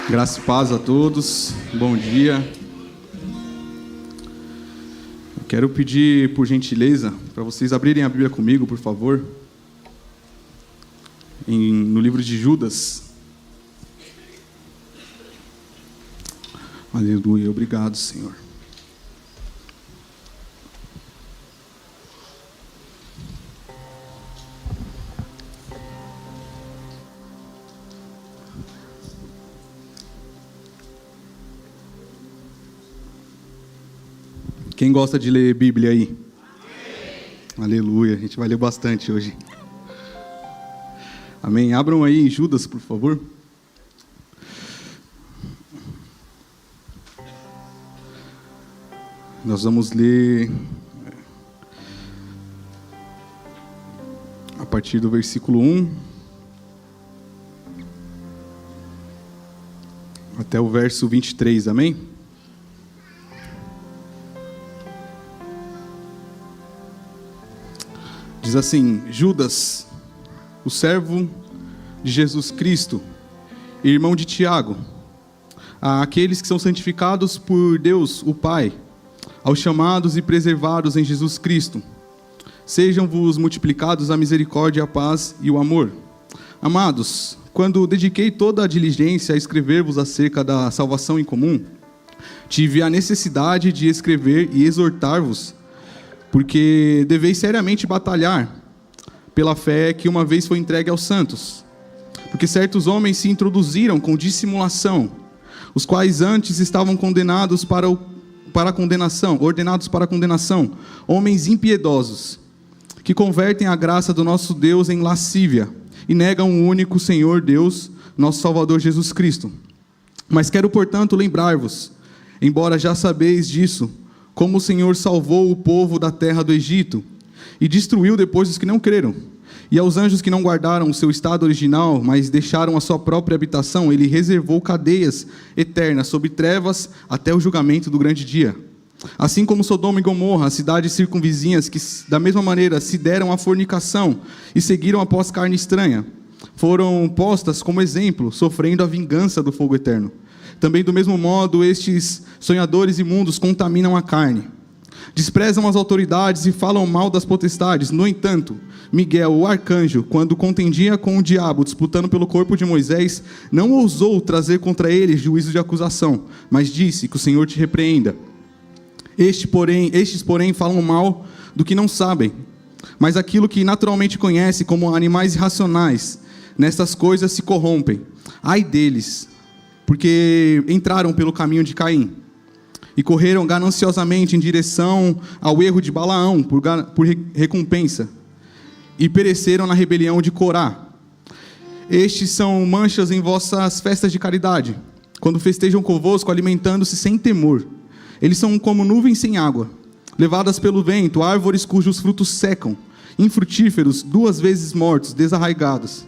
Graça e paz a todos, bom dia. Quero pedir, por gentileza, para vocês abrirem a Bíblia comigo, por favor, no livro de Judas. Aleluia, obrigado, Senhor. Quem gosta de ler Bíblia aí? Amém. Aleluia, a gente vai ler bastante hoje. Amém. Abram aí em Judas, por favor. Nós vamos ler a partir do versículo 1 até o verso 23, amém? Diz assim: Judas, o servo de Jesus Cristo, irmão de Tiago, àqueles que são santificados por Deus, o Pai, aos chamados e preservados em Jesus Cristo, sejam-vos multiplicados a misericórdia, a paz e o amor. Amados, quando dediquei toda a diligência a escrever-vos acerca da salvação em comum, tive a necessidade de escrever e exortar-vos, porque deveis seriamente batalhar pela fé que uma vez foi entregue aos santos. Porque certos homens se introduziram com dissimulação, os quais antes estavam condenados para a condenação, ordenados para a condenação, homens impiedosos, que convertem a graça do nosso Deus em lascívia, e negam o único Senhor Deus, nosso Salvador Jesus Cristo. Mas quero, portanto, lembrar-vos, embora já sabeis disso, como o Senhor salvou o povo da terra do Egito, e destruiu depois os que não creram. E aos anjos que não guardaram o seu estado original, mas deixaram a sua própria habitação, ele reservou cadeias eternas sob trevas até o julgamento do grande dia. Assim como Sodoma e Gomorra, as cidades circunvizinhas, que da mesma maneira se deram à fornicação e seguiram após carne estranha, foram postas como exemplo, sofrendo a vingança do fogo eterno. Também do mesmo modo, estes sonhadores imundos contaminam a carne, desprezam as autoridades e falam mal das potestades. No entanto, Miguel, o arcanjo, quando contendia com o diabo, disputando pelo corpo de Moisés, não ousou trazer contra ele juízo de acusação, mas disse: que o Senhor te repreenda. Estes, porém, falam mal do que não sabem, mas aquilo que naturalmente conhece como animais irracionais, nestas coisas se corrompem. Ai deles, porque entraram pelo caminho de Caim, e correram gananciosamente em direção ao erro de Balaão, por recompensa, e pereceram na rebelião de Corá. Estes são manchas em vossas festas de caridade, quando festejam convosco, alimentando-se sem temor. Eles são como nuvens sem água, levadas pelo vento, árvores cujos frutos secam, infrutíferos, 2 vezes mortos, desarraigados.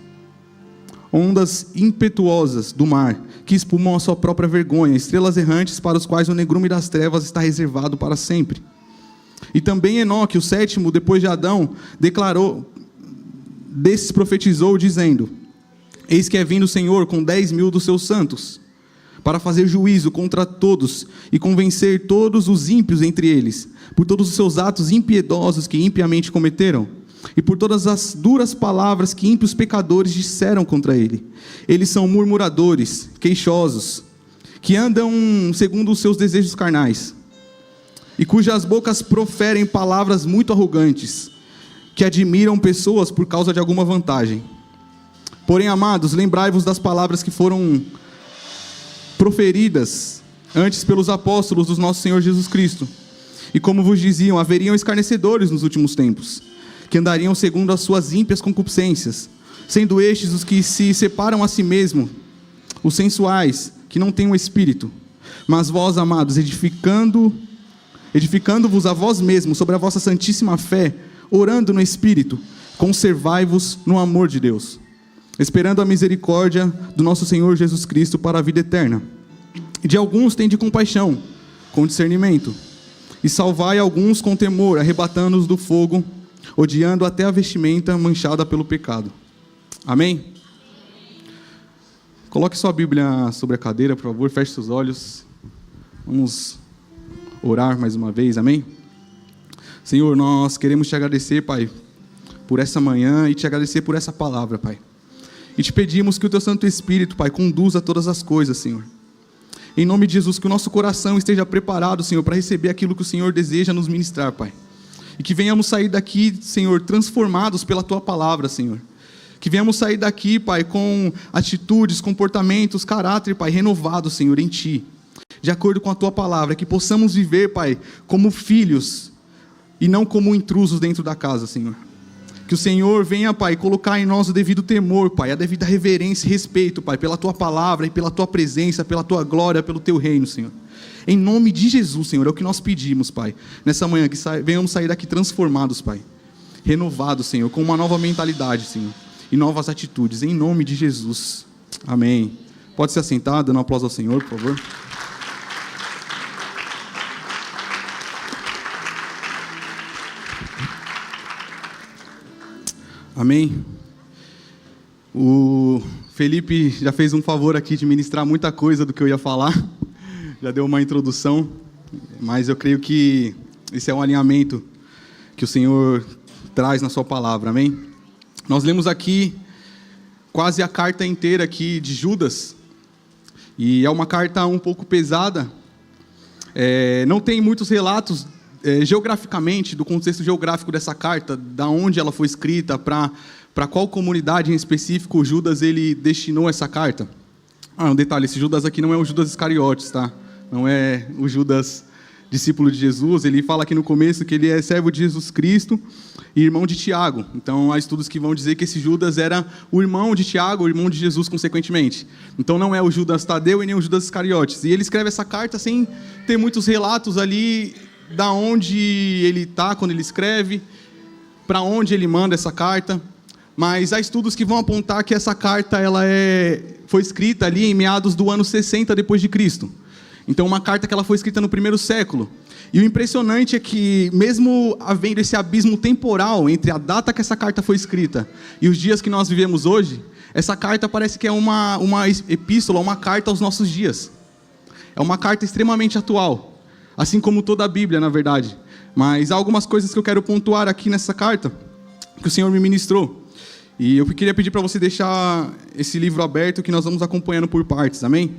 Ondas impetuosas do mar, que espumam a sua própria vergonha, estrelas errantes para os quais o negrume das trevas está reservado para sempre. E também Enoque, o 7º, depois de Adão, desses profetizou, dizendo: eis que é vindo o Senhor com 10.000 dos seus santos, para fazer juízo contra todos e convencer todos os ímpios entre eles, por todos os seus atos impiedosos que impiamente cometeram, e por todas as duras palavras que ímpios pecadores disseram contra ele. Eles são murmuradores, queixosos, que andam segundo os seus desejos carnais, e cujas bocas proferem palavras muito arrogantes, que admiram pessoas por causa de alguma vantagem. Porém, amados, lembrai-vos das palavras que foram proferidas antes pelos apóstolos do nosso Senhor Jesus Cristo. E como vos diziam, haveriam escarnecedores nos últimos tempos, que andariam segundo as suas ímpias concupiscências, sendo estes os que se separam a si mesmo, os sensuais, que não têm o espírito. Mas vós, amados, edificando-vos a vós mesmos sobre a vossa santíssima fé, orando no espírito, conservai-vos no amor de Deus, esperando a misericórdia do nosso Senhor Jesus Cristo para a vida eterna. E de alguns tende compaixão, com discernimento, e salvai alguns com temor, arrebatando-os do fogo, odiando até a vestimenta manchada pelo pecado. Amém? Coloque sua Bíblia sobre a cadeira, por favor, feche seus olhos. Vamos orar mais uma vez, amém? Senhor, nós queremos te agradecer, Pai, por essa manhã e te agradecer por essa palavra, Pai. E te pedimos que o teu Santo Espírito, Pai, conduza todas as coisas, Senhor. Em nome de Jesus, que o nosso coração esteja preparado, Senhor, para receber aquilo que o Senhor deseja nos ministrar, Pai. E que venhamos sair daqui, Senhor, transformados pela tua palavra, Senhor. Que venhamos sair daqui, Pai, com atitudes, comportamentos, caráter, Pai, renovado, Senhor, em ti. De acordo com a tua palavra, que possamos viver, Pai, como filhos e não como intrusos dentro da casa, Senhor. Que o Senhor venha, Pai, colocar em nós o devido temor, Pai, a devida reverência e respeito, Pai, pela tua palavra e pela tua presença, pela tua glória, pelo teu reino, Senhor. Em nome de Jesus, Senhor, é o que nós pedimos, Pai, nessa manhã, que venhamos sair daqui transformados, Pai, renovados, Senhor, com uma nova mentalidade, Senhor, e novas atitudes, em nome de Jesus, amém. Pode se assentar, dando um aplauso ao Senhor, por favor. Amém. O Felipe já fez um favor aqui de ministrar muita coisa do que eu ia falar, já deu uma introdução, mas eu creio que esse é um alinhamento que o Senhor traz na sua palavra, amém? Nós lemos aqui quase a carta inteira aqui de Judas, e é uma carta um pouco pesada, não tem muitos relatos geograficamente, do contexto geográfico dessa carta, da onde ela foi escrita, para qual comunidade em específico Judas ele destinou essa carta. Um detalhe, esse Judas aqui não é o Judas Iscariotes, tá? Não é o Judas discípulo de Jesus. Ele fala aqui no começo que ele é servo de Jesus Cristo e irmão de Tiago. Então há estudos que vão dizer que esse Judas era o irmão de Tiago, o irmão de Jesus consequentemente. Então não é o Judas Tadeu e nem o Judas Iscariotes. E ele escreve essa carta sem ter muitos relatos ali da onde ele está quando ele escreve, para onde ele manda essa carta. Mas há estudos que vão apontar que essa carta foi escrita ali em meados do ano 60 depois de Cristo. Então uma carta que ela foi escrita no primeiro século. E o impressionante é que, mesmo havendo esse abismo temporal entre a data que essa carta foi escrita e os dias que nós vivemos hoje, essa carta parece que é uma epístola, uma carta aos nossos dias. É uma carta extremamente atual, assim como toda a Bíblia, na verdade. Mas há algumas coisas que eu quero pontuar aqui nessa carta, que o Senhor me ministrou. E eu queria pedir para você deixar esse livro aberto, que nós vamos acompanhando por partes, amém?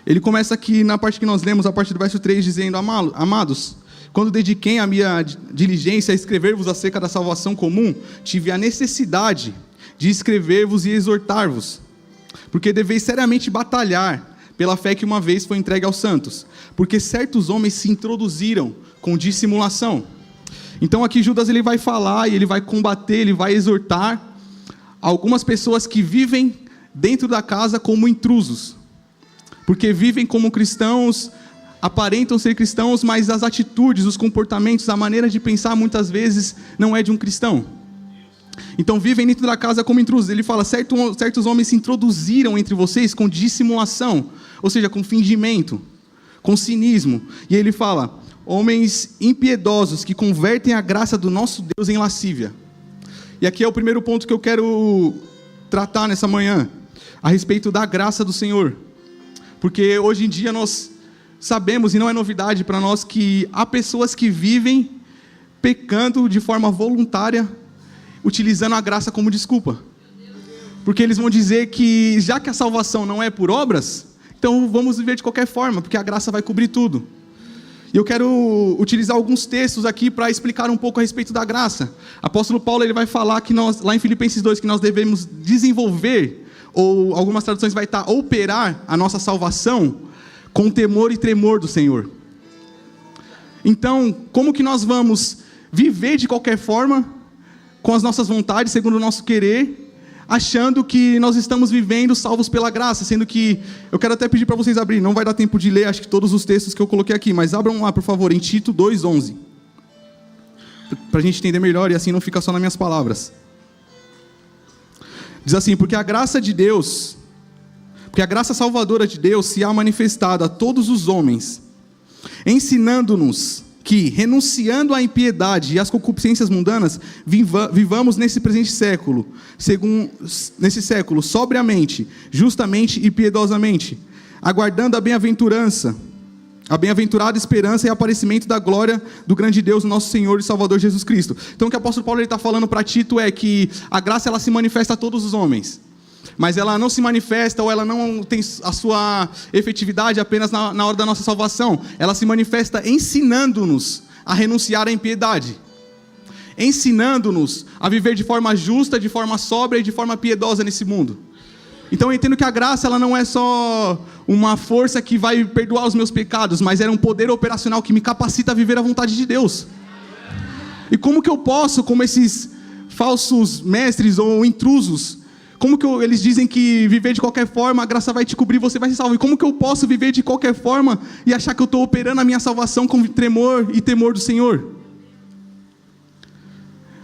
Ele começa aqui na parte que nós lemos, a partir do verso 3, dizendo: Amados, quando dediquei a minha diligência a escrever-vos acerca da salvação comum, tive a necessidade de escrever-vos e exortar-vos, porque deveis seriamente batalhar pela fé que uma vez foi entregue aos santos, porque certos homens se introduziram com dissimulação. Então aqui Judas ele vai falar, e ele vai combater, ele vai exortar algumas pessoas que vivem dentro da casa como intrusos, porque vivem como cristãos, aparentam ser cristãos, mas as atitudes, os comportamentos, a maneira de pensar muitas vezes não é de um cristão. Então vivem dentro da casa como intrusos. Ele fala: certos homens se introduziram entre vocês com dissimulação, ou seja, com fingimento, com cinismo. E ele fala: homens impiedosos que convertem a graça do nosso Deus em lascívia. E aqui é o primeiro ponto que eu quero tratar nessa manhã, a respeito da graça do Senhor. Porque hoje em dia nós sabemos, e não é novidade para nós, que há pessoas que vivem pecando de forma voluntária, utilizando a graça como desculpa. Porque eles vão dizer que, já que a salvação não é por obras, então vamos viver de qualquer forma, porque a graça vai cobrir tudo. E eu quero utilizar alguns textos aqui para explicar um pouco a respeito da graça. Apóstolo Paulo ele vai falar que nós, lá em Filipenses 2, que nós devemos desenvolver, ou algumas traduções vai estar operar a nossa salvação com temor e tremor do Senhor. Então, como que nós vamos viver de qualquer forma, com as nossas vontades, segundo o nosso querer, achando que nós estamos vivendo salvos pela graça, sendo que, eu quero até pedir para vocês abrirem, não vai dar tempo de ler, acho que todos os textos que eu coloquei aqui, mas abram lá, por favor, em Tito 2:11, para a gente entender melhor e assim não fica só nas minhas palavras. Diz assim: porque a graça salvadora de Deus se há manifestado a todos os homens, ensinando-nos que, renunciando à impiedade e às concupiscências mundanas, vivamos nesse presente século, sobriamente, justamente e piedosamente, aguardando a bem-aventurada esperança e aparecimento da glória do grande Deus, nosso Senhor e Salvador Jesus Cristo. Então o que o apóstolo Paulo está falando para Tito é que a graça ela se manifesta a todos os homens, mas ela não se manifesta ou ela não tem a sua efetividade apenas na hora da nossa salvação. Ela se manifesta ensinando-nos a renunciar à impiedade, ensinando-nos a viver de forma justa, de forma sóbria e de forma piedosa nesse mundo. Então eu entendo que a graça ela não é só uma força que vai perdoar os meus pecados, mas é um poder operacional que me capacita a viver a vontade de Deus. E como que eu posso, como esses falsos mestres ou intrusos, como que eles dizem que viver de qualquer forma, a graça vai te cobrir, você vai ser salvo. E como que eu posso viver de qualquer forma e achar que eu estou operando a minha salvação com tremor e temor do Senhor?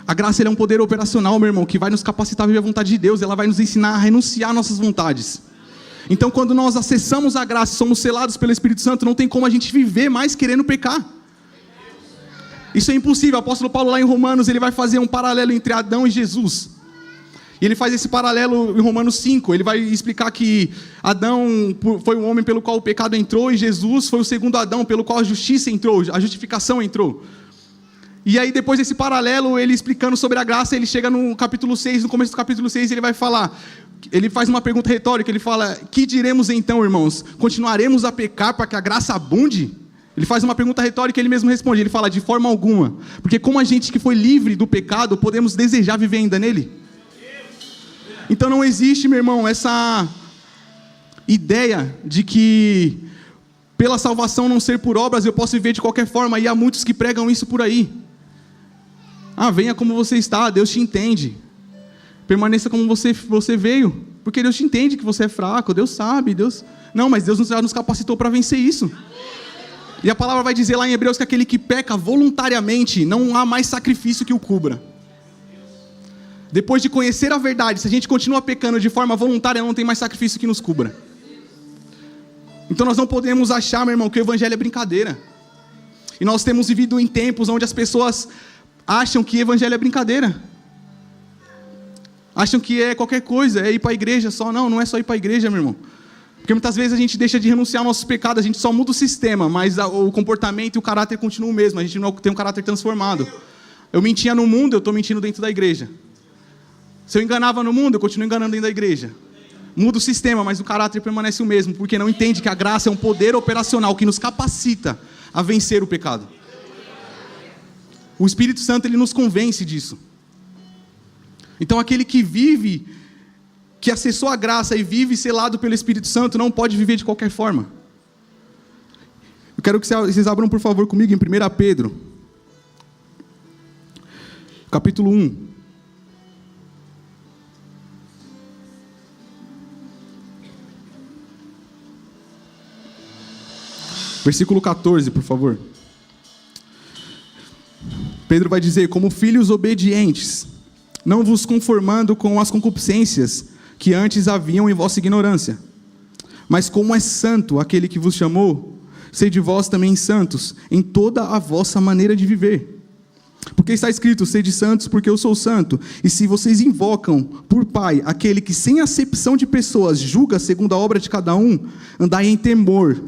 A graça é um poder operacional, meu irmão, que vai nos capacitar a viver a vontade de Deus. Ela vai nos ensinar a renunciar às nossas vontades. Então quando nós acessamos a graça, somos selados pelo Espírito Santo, não tem como a gente viver mais querendo pecar. Isso é impossível. O apóstolo Paulo lá em Romanos, ele vai fazer um paralelo entre Adão e Jesus. E ele faz esse paralelo em Romanos 5, ele vai explicar que Adão foi o homem pelo qual o pecado entrou, e Jesus foi o segundo Adão pelo qual a justiça entrou, a justificação entrou. E aí depois desse paralelo, ele explicando sobre a graça, ele chega no capítulo 6, no começo do capítulo 6, ele vai falar, ele faz uma pergunta retórica, ele fala, que diremos então, irmãos? Continuaremos a pecar para que a graça abunde? Ele faz uma pergunta retórica e ele mesmo responde, ele fala, de forma alguma, porque como a gente que foi livre do pecado, podemos desejar viver ainda nele? Então não existe, meu irmão, essa ideia de que pela salvação não ser por obras eu posso viver de qualquer forma, e há muitos que pregam isso por aí. Venha como você está, Deus te entende. Permaneça como você veio, porque Deus te entende que você é fraco, Deus sabe, Deus... Não, mas Deus já nos capacitou para vencer isso. E a palavra vai dizer lá em Hebreus que aquele que peca voluntariamente, não há mais sacrifício que o cubra. Depois de conhecer a verdade, se a gente continua pecando de forma voluntária, não tem mais sacrifício que nos cubra. Então nós não podemos achar, meu irmão, que o evangelho é brincadeira. E nós temos vivido em tempos onde as pessoas acham que o evangelho é brincadeira. Acham que é qualquer coisa, é ir para a igreja só. Não é só ir para a igreja, meu irmão. Porque muitas vezes a gente deixa de renunciar aos nossos pecados, a gente só muda o sistema, mas o comportamento e o caráter continuam o mesmo. A gente não tem um caráter transformado. Eu mentia no mundo, eu estou mentindo dentro da igreja. Se eu enganava no mundo, eu continuo enganando dentro da igreja. Muda o sistema, mas o caráter permanece o mesmo, porque não entende que a graça é um poder operacional que nos capacita a vencer o pecado. O Espírito Santo, ele nos convence disso. Então aquele que vive, que acessou a graça e vive selado pelo Espírito Santo, não pode viver de qualquer forma. Eu quero que vocês abram por favor comigo em 1 Pedro, capítulo 1. Versículo 14, por favor. Pedro vai dizer, como filhos obedientes, não vos conformando com as concupiscências que antes haviam em vossa ignorância, mas como é santo aquele que vos chamou, sede vós também santos em toda a vossa maneira de viver. Porque está escrito, sede santos porque eu sou santo. E se vocês invocam por Pai aquele que sem acepção de pessoas julga segundo a obra de cada um, andai em temor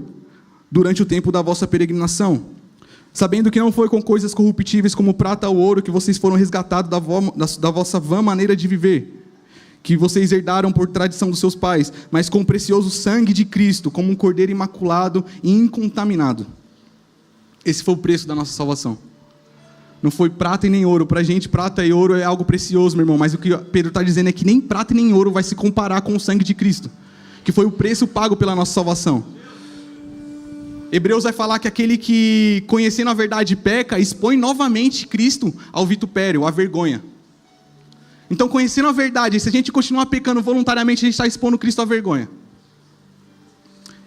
durante o tempo da vossa peregrinação, sabendo que não foi com coisas corruptíveis como prata ou ouro que vocês foram resgatados da vossa vã maneira de viver, que vocês herdaram por tradição dos seus pais, mas com o precioso sangue de Cristo, como um cordeiro imaculado e incontaminado. Esse foi o preço da nossa salvação. Não foi prata e nem ouro. Para a gente, prata e ouro é algo precioso, meu irmão, mas o que Pedro está dizendo é que nem prata e nem ouro vai se comparar com o sangue de Cristo, que foi o preço pago pela nossa salvação. Hebreus vai falar que aquele que, conhecendo a verdade, peca, expõe novamente Cristo ao vitupério, à vergonha. Então, conhecendo a verdade, se a gente continuar pecando voluntariamente, a gente está expondo Cristo à vergonha.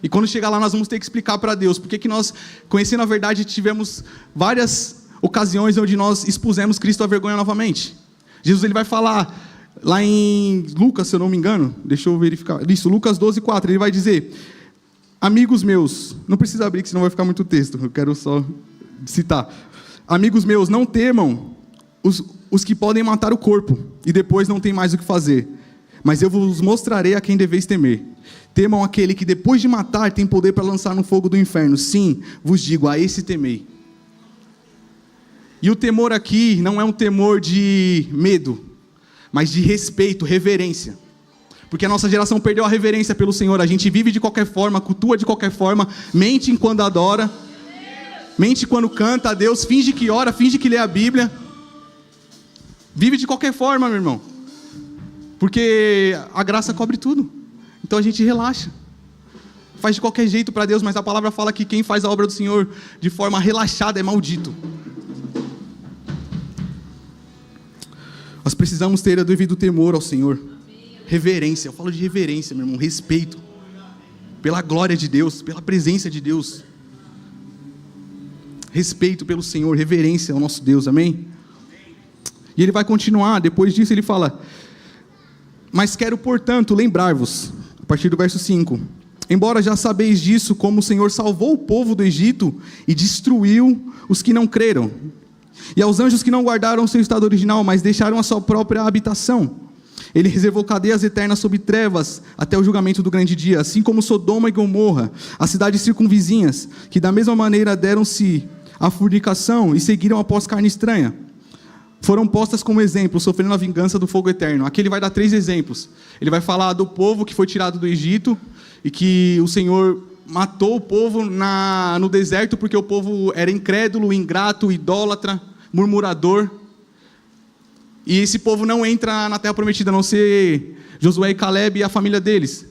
E quando chegar lá, nós vamos ter que explicar para Deus por que nós, conhecendo a verdade, tivemos várias ocasiões onde nós expusemos Cristo à vergonha novamente. Jesus ele vai falar lá em Lucas, se eu não me engano, deixa eu verificar, isso, Lucas 12:4, ele vai dizer... Amigos meus, não precisa abrir que senão vai ficar muito texto, eu quero só citar. Amigos meus, não temam os que podem matar o corpo e depois não tem mais o que fazer. Mas eu vos mostrarei a quem deveis temer. Temam aquele que depois de matar tem poder para lançar no fogo do inferno. Sim, vos digo, a esse temei. E o temor aqui não é um temor de medo, mas de respeito, reverência. Porque a nossa geração perdeu a reverência pelo Senhor. A gente vive de qualquer forma, cultua de qualquer forma, mente quando adora, mente quando canta a Deus, finge que ora, finge que lê a Bíblia. Vive de qualquer forma, meu irmão. Porque a graça cobre tudo. Então a gente relaxa. Faz de qualquer jeito para Deus, mas a palavra fala que quem faz a obra do Senhor de forma relaxada é maldito. Nós precisamos ter o devido temor ao Senhor. Reverência, eu falo de reverência, meu irmão, respeito. Pela glória de Deus, pela presença de Deus. Respeito pelo Senhor, reverência ao nosso Deus, amém? E ele vai continuar, depois disso ele fala: mas quero, portanto, lembrar-vos, a partir do verso 5, embora já sabeis disso, como o Senhor salvou o povo do Egito e destruiu os que não creram, e aos anjos que não guardaram o seu estado original, mas deixaram a sua própria habitação, ele reservou cadeias eternas sob trevas até o julgamento do grande dia, assim como Sodoma e Gomorra, as cidades circunvizinhas, que da mesma maneira deram-se à fornicação e seguiram após carne estranha, foram postas como exemplo, sofrendo a vingança do fogo eterno. Aqui ele vai dar 3 exemplos. Ele vai falar do povo que foi tirado do Egito e que o Senhor matou o povo no deserto porque o povo era incrédulo, ingrato, idólatra, murmurador. E esse povo não entra na terra prometida, a não ser Josué e Caleb e a família deles.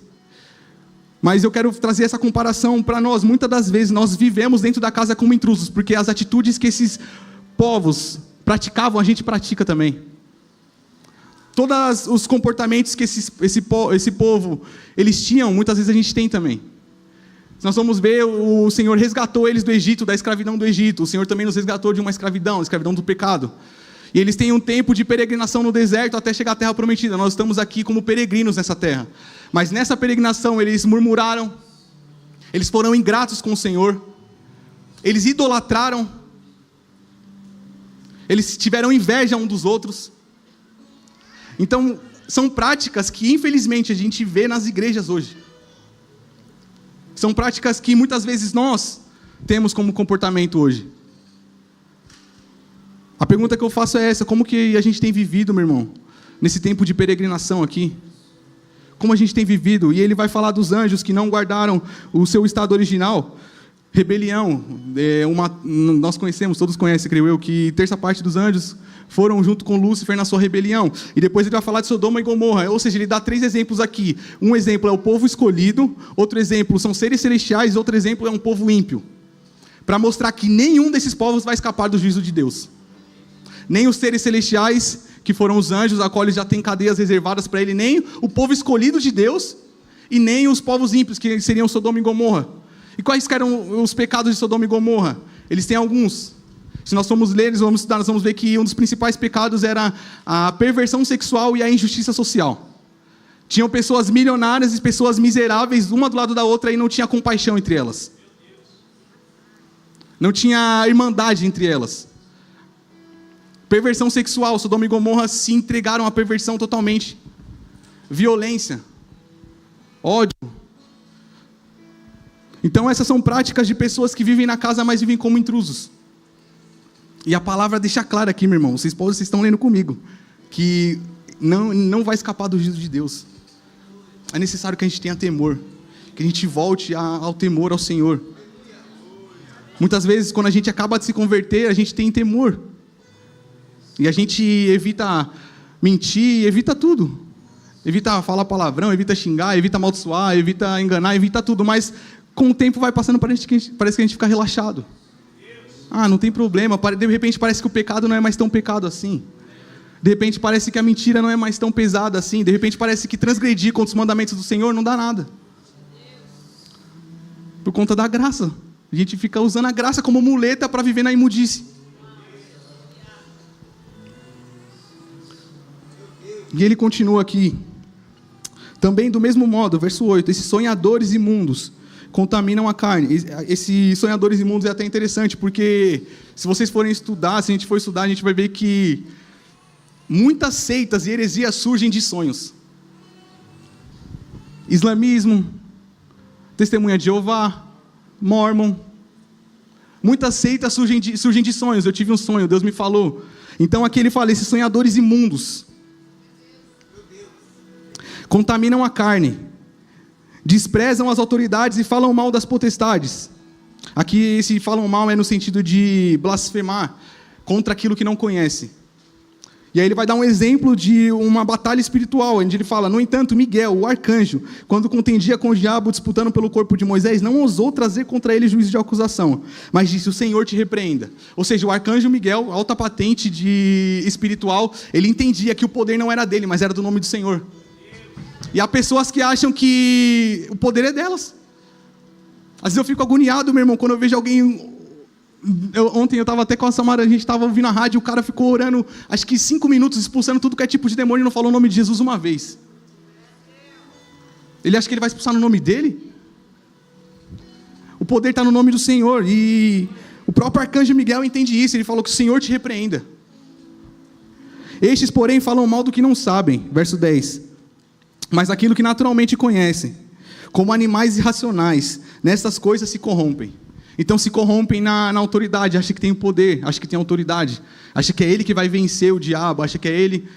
Mas eu quero trazer essa comparação para nós. Muitas das vezes nós vivemos dentro da casa como intrusos, porque as atitudes que esses povos praticavam, a gente pratica também. Todos os comportamentos que esse povo eles tinham, muitas vezes a gente tem também. Nós vamos ver, o Senhor resgatou eles do Egito, da escravidão do Egito. O Senhor também nos resgatou de uma escravidão, a escravidão do pecado. E eles têm um tempo de peregrinação no deserto até chegar à terra prometida. Nós estamos aqui como peregrinos nessa terra. Mas nessa peregrinação eles murmuraram, eles foram ingratos com o Senhor, eles idolatraram, eles tiveram inveja um dos outros. Então, são práticas que infelizmente a gente vê nas igrejas hoje. São práticas que muitas vezes nós temos como comportamento hoje. A pergunta que eu faço é essa: como que a gente tem vivido, meu irmão, nesse tempo de peregrinação aqui? Como a gente tem vivido? E ele vai falar dos anjos que não guardaram o seu estado original. Rebelião, nós conhecemos, todos conhecem, creio eu, que terça parte dos anjos foram junto com Lúcifer na sua rebelião. E depois ele vai falar de Sodoma e Gomorra, ou seja, ele dá 3 exemplos aqui. Um exemplo é o povo escolhido, outro exemplo são seres celestiais, outro exemplo é um povo ímpio. Para mostrar que nenhum desses povos vai escapar do juízo de Deus. Nem os seres celestiais, que foram os anjos, a qual eles já têm cadeias reservadas para ele, nem o povo escolhido de Deus, e nem os povos ímpios, que seriam Sodoma e Gomorra. E quais eram os pecados de Sodoma e Gomorra? Eles têm alguns. Se nós formos ler, vamos estudar, nós vamos ver que um dos principais pecados era a perversão sexual e a injustiça social. Tinham pessoas milionárias e pessoas miseráveis, uma do lado da outra, e não tinha compaixão entre elas. Não tinha irmandade entre elas. Perversão sexual, Sodoma e Gomorra se entregaram à perversão totalmente. Violência, ódio. Então essas são práticas de pessoas que vivem na casa, mas vivem como intrusos. E a palavra deixa claro aqui, meu irmão, vocês estão lendo comigo, que não vai escapar do juízo de Deus. É necessário que a gente tenha temor, que a gente volte ao temor ao Senhor. Muitas vezes, quando a gente acaba de se converter, a gente tem temor. E a gente evita mentir, evita tudo. Evita falar palavrão, evita xingar, evita amaldiçoar, evita enganar, evita tudo. Mas com o tempo vai passando, parece que a gente fica relaxado. Ah, não tem problema. De repente parece que o pecado não é mais tão pecado assim. De repente parece que a mentira não é mais tão pesada assim. De repente parece que transgredir contra os mandamentos do Senhor não dá nada. Por conta da graça. A gente fica usando a graça como muleta para viver na imundície. E ele continua aqui. Também do mesmo modo, verso 8, esses sonhadores imundos contaminam a carne. Esses sonhadores imundos é até interessante, porque se vocês forem estudar, se a gente for estudar, a gente vai ver que muitas seitas e heresias surgem de sonhos. Islamismo, Testemunha de Jeová, Mórmon. Muitas seitas surgem de sonhos. Eu tive um sonho, Deus me falou. Então aqui ele fala, esses sonhadores imundos contaminam a carne, desprezam as autoridades e falam mal das potestades. Aqui esse falam mal é no sentido de blasfemar contra aquilo que não conhece. E aí ele vai dar um exemplo de uma batalha espiritual, onde ele fala, no entanto, Miguel, o arcanjo, quando contendia com o diabo disputando pelo corpo de Moisés, não ousou trazer contra ele juízo de acusação, mas disse, o Senhor te repreenda. Ou seja, o arcanjo Miguel, alta patente de espiritual, ele entendia que o poder não era dele, mas era do nome do Senhor. E há pessoas que acham que o poder é delas. Às vezes eu fico agoniado, meu irmão, quando eu vejo alguém... Ontem eu estava até com a Samara, a gente estava ouvindo a rádio, o cara ficou orando, acho que 5 minutos, expulsando tudo que é tipo de demônio e não falou o nome de Jesus uma vez. Ele acha que ele vai expulsar no nome dele? O poder está no nome do Senhor, e o próprio arcanjo Miguel entende isso, ele falou que o Senhor te repreenda. Estes, porém, falam mal do que não sabem, verso 10. Mas aquilo que naturalmente conhecem, como animais irracionais, nessas coisas se corrompem. Então se corrompem na autoridade, acha que tem o poder, acha que tem autoridade, acha que é ele que vai vencer o diabo, acha que é ele...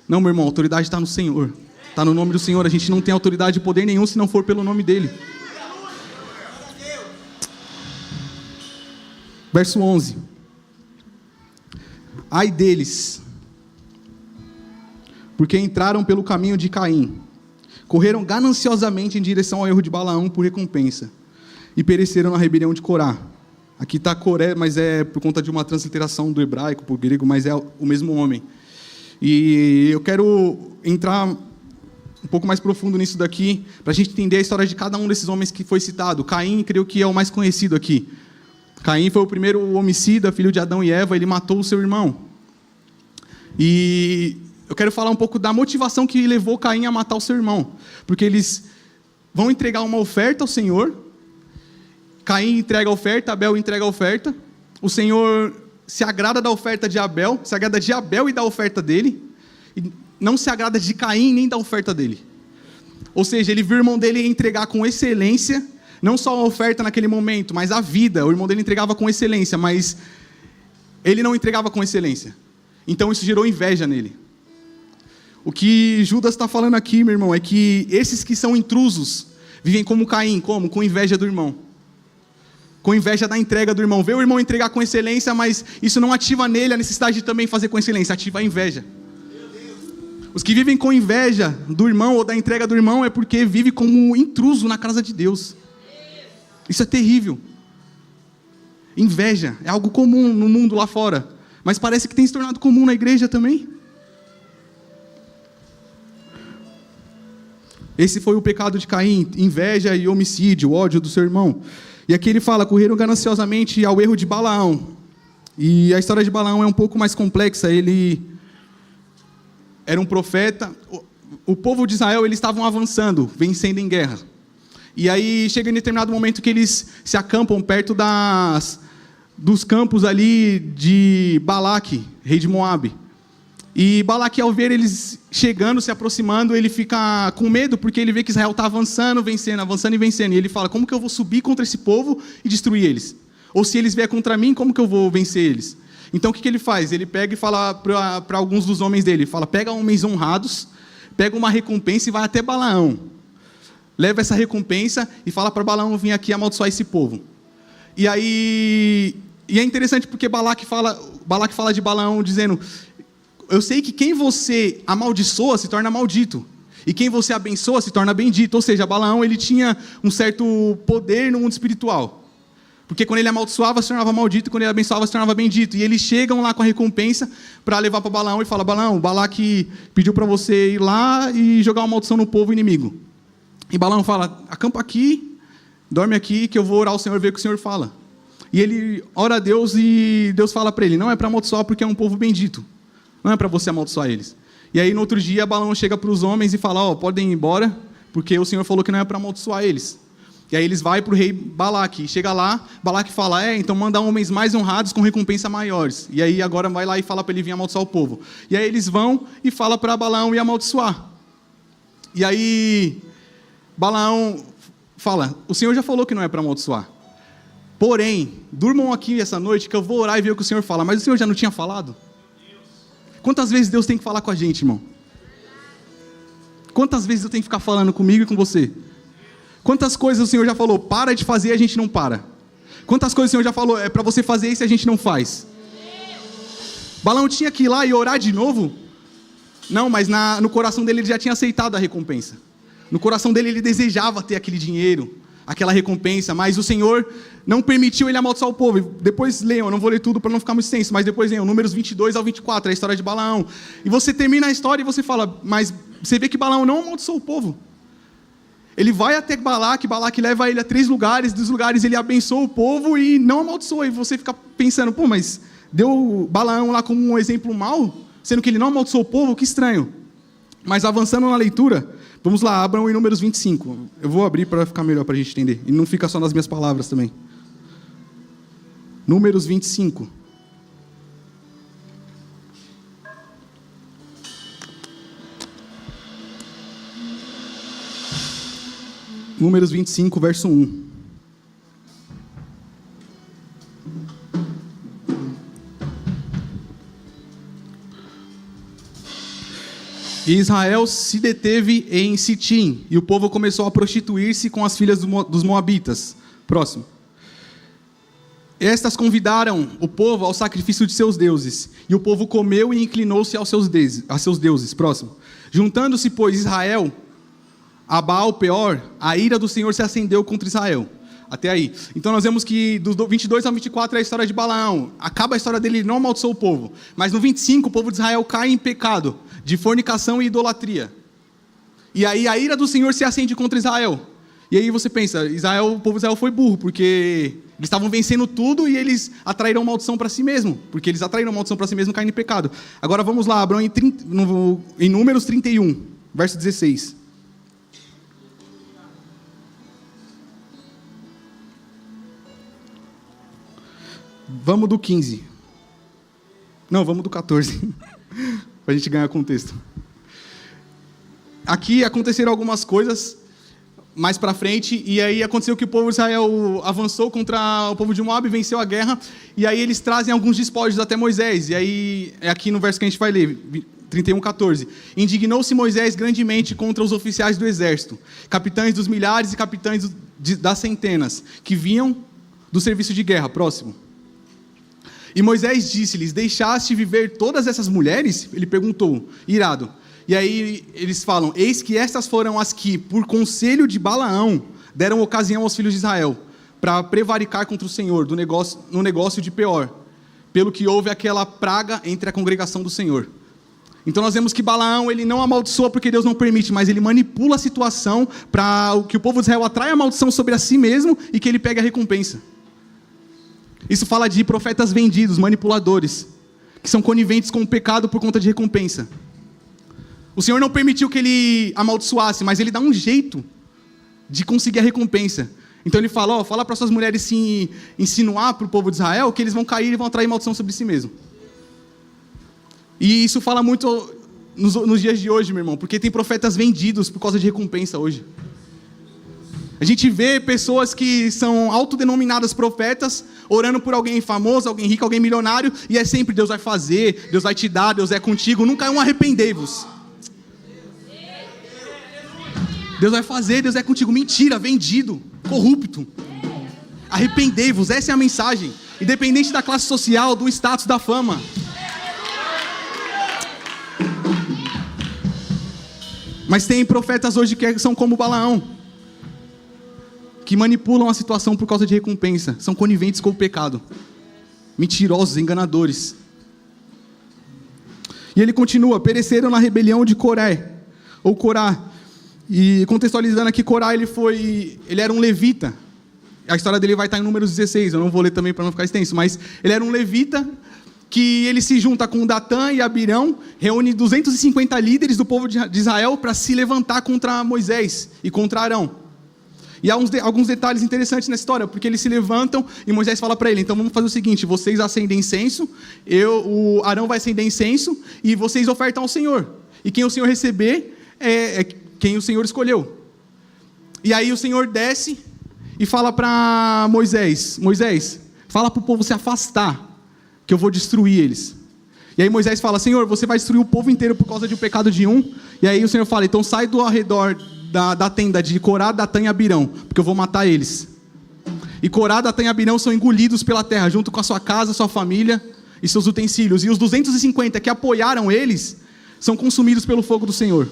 Não, meu irmão, a autoridade está no Senhor, está no nome do Senhor, a gente não tem autoridade e poder nenhum se não for pelo nome dele. Verso 11. Ai deles, porque entraram pelo caminho de Caim, correram gananciosamente em direção ao erro de Balaão por recompensa, e pereceram na rebelião de Corá. Aqui está Coré, mas é por conta de uma transliteração do hebraico para o grego, mas é o mesmo homem. E eu quero entrar um pouco mais profundo nisso daqui, para a gente entender a história de cada um desses homens que foi citado. Caim, creio que é o mais conhecido aqui. Caim foi o primeiro homicida, filho de Adão e Eva, ele matou o seu irmão. E eu quero falar um pouco da motivação que levou Caim a matar o seu irmão. Porque eles vão entregar uma oferta ao Senhor. Caim entrega a oferta, Abel entrega a oferta. O Senhor se agrada da oferta de Abel, se agrada de Abel e da oferta dele. E não se agrada de Caim nem da oferta dele. Ou seja, ele viu o irmão dele entregar com excelência, não só a oferta naquele momento, mas a vida. O irmão dele entregava com excelência, mas ele não entregava com excelência. Então isso gerou inveja nele. O que Judas está falando aqui, meu irmão, é que esses que são intrusos vivem como Caim, como? Com inveja do irmão. Com inveja da entrega do irmão. Vê o irmão entregar com excelência, mas isso não ativa nele a necessidade de também fazer com excelência, ativa a inveja. Os que vivem com inveja do irmão ou da entrega do irmão é porque vive como intruso na casa de Deus. Isso é terrível. Inveja é algo comum no mundo lá fora, mas parece que tem se tornado comum na igreja também. Esse foi o pecado de Caim, inveja e homicídio, ódio do seu irmão. E aqui ele fala, correram gananciosamente ao erro de Balaão. E a história de Balaão é um pouco mais complexa. Ele era um profeta. O povo de Israel, eles estavam avançando, vencendo em guerra. E aí chega em determinado momento que eles se acampam perto dos campos ali de Balaque, rei de Moabe. E Balaque, ao ver eles chegando, se aproximando, ele fica com medo, porque ele vê que Israel está avançando e vencendo. E ele fala, como que eu vou subir contra esse povo e destruir eles? Ou se eles vier contra mim, como que eu vou vencer eles? Então o que ele faz? Ele pega e fala para alguns dos homens dele, fala, pega homens honrados, pega uma recompensa e vai até Balaão. Leva essa recompensa e fala para Balaão vir aqui amaldiçoar esse povo. E aí... E é interessante porque Balaque fala de Balaão dizendo... Eu sei que quem você amaldiçoa se torna maldito. E quem você abençoa se torna bendito. Ou seja, Balaão ele tinha um certo poder no mundo espiritual. Porque quando ele amaldiçoava, se tornava maldito. Quando ele abençoava, se tornava bendito. E eles chegam lá com a recompensa para levar para Balaão e fala, Balaão, Balaque pediu para você ir lá e jogar uma maldição no povo inimigo. E Balaão fala, acampa aqui, dorme aqui, que eu vou orar ao Senhor e ver o que o Senhor fala. E ele ora a Deus e Deus fala para ele, não é para amaldiçoar porque é um povo bendito. Não é para você amaldiçoar eles. E aí, no outro dia, Balaão chega para os homens e fala, podem ir embora, porque o Senhor falou que não é para amaldiçoar eles. E aí eles vão para o rei Balaque. Chega lá, Balaque fala, então manda homens mais honrados com recompensa maiores. E aí agora vai lá e fala para ele vir amaldiçoar o povo. E aí eles vão e falam para Balaão ir amaldiçoar. E aí Balaão fala, o Senhor já falou que não é para amaldiçoar. Porém, durmam aqui essa noite que eu vou orar e ver o que o Senhor fala. Mas o Senhor já não tinha falado? Quantas vezes Deus tem que falar com a gente, irmão? Quantas vezes eu tenho que ficar falando comigo e com você? Quantas coisas o Senhor já falou, para de fazer e a gente não para? Quantas coisas o Senhor já falou, é para você fazer isso e a gente não faz? Balaão tinha que ir lá e orar de novo? Não, mas no coração dele ele já tinha aceitado a recompensa. No coração dele ele desejava ter aquele dinheiro, aquela recompensa, mas o Senhor não permitiu ele amaldiçoar o povo. Depois leiam, eu não vou ler tudo para não ficar muito extenso, mas depois leiam, Números 22 ao 24, a história de Balaão. E você termina a história e você fala, mas você vê que Balaão não amaldiçoou o povo. Ele vai até Balaque leva ele a 3 lugares, dos lugares ele abençoa o povo e não amaldiçoa. E você fica pensando, mas deu Balaão lá como um exemplo mau, sendo que ele não amaldiçoou o povo, que estranho. Mas avançando na leitura, vamos lá, abram em Números 25. Eu vou abrir para ficar melhor para a gente entender. E não fica só nas minhas palavras também. Números 25. Números 25, verso 1. E Israel se deteve em Sitim, e o povo começou a prostituir-se com as filhas dos moabitas. Próximo. Estas convidaram o povo ao sacrifício de seus deuses, e o povo comeu e inclinou-se a seus deuses. Próximo. Juntando-se, pois, Israel a Baal-Peor, a ira do Senhor se acendeu contra Israel. Até aí. Então nós vemos que do 22 ao 24 é a história de Balaão. Acaba a história dele, ele não amaldiçoou o povo. Mas no 25 o povo de Israel cai em pecado de fornicação e idolatria. E aí a ira do Senhor se acende contra Israel. E aí você pensa, o povo de Israel foi burro, porque eles estavam vencendo tudo e eles atraíram maldição para si mesmo. Porque eles atraíram maldição para si mesmo caindo em pecado. Agora vamos lá, abram em Números 31, verso 16. Vamos do 15. Não, vamos do 14. Para a gente ganhar contexto. Aqui aconteceram algumas coisas mais para frente. E aí aconteceu que o povo de Israel avançou contra o povo de Moab, venceu a guerra. E aí eles trazem alguns despojos até Moisés. E aí é aqui no verso que a gente vai ler, 31:14. Indignou-se Moisés grandemente contra os oficiais do exército, capitães dos milhares e capitães das centenas, que vinham do serviço de guerra. Próximo. E Moisés disse-lhes, deixaste viver todas essas mulheres? Ele perguntou, irado. E aí eles falam, eis que estas foram as que, por conselho de Balaão, deram ocasião aos filhos de Israel, para prevaricar contra o Senhor, no negócio de Peor, pelo que houve aquela praga entre a congregação do Senhor. Então nós vemos que Balaão, ele não amaldiçoa porque Deus não permite, mas ele manipula a situação para que o povo de Israel atraia a maldição sobre a si mesmo e que ele pegue a recompensa. Isso fala de profetas vendidos, manipuladores, que são coniventes com o pecado por conta de recompensa. O Senhor não permitiu que ele amaldiçoasse, mas ele dá um jeito de conseguir a recompensa. Então ele fala, fala para suas mulheres se insinuar para o povo de Israel que eles vão cair e vão atrair maldição sobre si mesmo. E isso fala muito nos dias de hoje, meu irmão, porque tem profetas vendidos por causa de recompensa hoje. A gente vê pessoas que são autodenominadas profetas, orando por alguém famoso, alguém rico, alguém milionário, e é sempre Deus vai fazer, Deus vai te dar, Deus é contigo, nunca é um arrependei-vos. Deus vai fazer, Deus é contigo. Mentira, vendido, corrupto. Arrependei-vos, essa é a mensagem. Independente da classe social, do status, da fama. Mas tem profetas hoje que são como Balaão, que manipulam a situação por causa de recompensa, são coniventes com o pecado, mentirosos, enganadores. E ele continua, pereceram na rebelião de Corá, e contextualizando aqui, Corá, ele era um levita, a história dele vai estar em Números 16, eu não vou ler também para não ficar extenso, mas ele era um levita, que ele se junta com Datã e Abirão, reúne 250 líderes do povo de Israel para se levantar contra Moisés e contra Arão. E há alguns detalhes interessantes na história, porque eles se levantam e Moisés fala para ele, então vamos fazer o seguinte, vocês acendem incenso, o Arão vai acender incenso, e vocês ofertam ao Senhor. E quem o Senhor receber, é quem o Senhor escolheu. E aí o Senhor desce e fala para Moisés, fala para o povo se afastar, que eu vou destruir eles. E aí Moisés fala, Senhor, você vai destruir o povo inteiro por causa de um pecado de um. E aí o Senhor fala, então sai do arredor da tenda de Corá, Datã e Abirão, porque eu vou matar eles. E Corá, Datã e Abirão são engolidos pela terra, junto com a sua casa, sua família e seus utensílios. E os 250 que apoiaram eles, são consumidos pelo fogo do Senhor.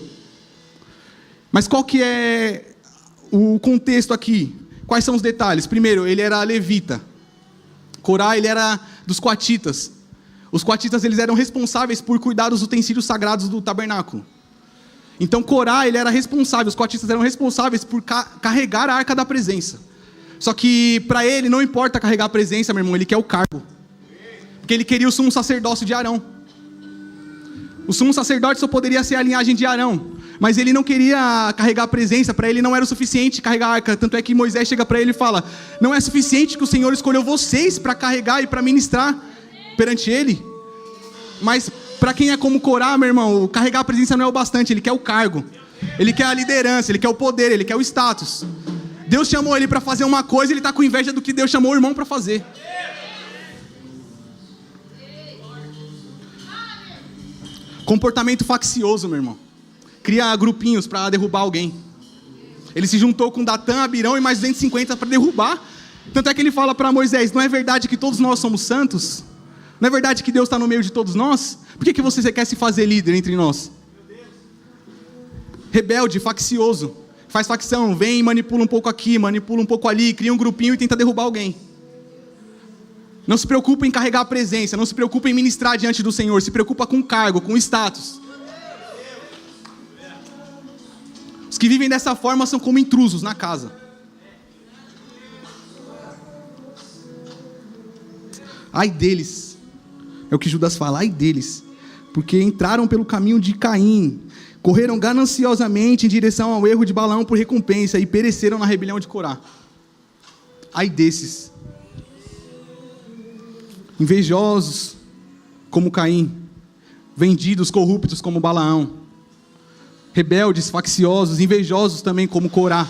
Mas qual que é o contexto aqui? Quais são os detalhes? Primeiro, ele era levita. Corá, ele era dos coatitas. Os coatitas, eles eram responsáveis por cuidar dos utensílios sagrados do tabernáculo. Então Corá, ele era responsável, os coatitas eram responsáveis por carregar a arca da presença. Só que para ele não importa carregar a presença, meu irmão, ele quer o cargo. Porque ele queria o sumo sacerdócio de Arão. O sumo sacerdote só poderia ser a linhagem de Arão. Mas ele não queria carregar a presença, para ele não era o suficiente carregar a arca. Tanto é que Moisés chega para ele e fala, não é suficiente que o Senhor escolheu vocês para carregar e para ministrar perante ele. Mas para quem é como Corá, meu irmão, carregar a presença não é o bastante, ele quer o cargo. Ele quer a liderança, ele quer o poder, ele quer o status. Deus chamou ele para fazer uma coisa, ele está com inveja do que Deus chamou o irmão para fazer. Comportamento faccioso, meu irmão. Cria grupinhos para derrubar alguém. Ele se juntou com Datã, Abirão e mais 250 para derrubar. Tanto é que ele fala para Moisés, não é verdade que todos nós somos santos? Não é verdade que Deus está no meio de todos nós? Por que você quer se fazer líder entre nós? Rebelde, faccioso. Faz facção, vem e manipula um pouco aqui, manipula um pouco ali, cria um grupinho e tenta derrubar alguém. Não se preocupa em carregar a presença, não se preocupa em ministrar diante do Senhor, se preocupa com o cargo, com o status. Os que vivem dessa forma são como intrusos na casa. Ai deles. É o que Judas fala, ai deles. Porque entraram pelo caminho de Caim, correram gananciosamente em direção ao erro de Balaão por recompensa e pereceram na rebelião de Corá. Ai desses. Invejosos como Caim, vendidos, corruptos como Balaão, rebeldes, facciosos, invejosos também como Corá.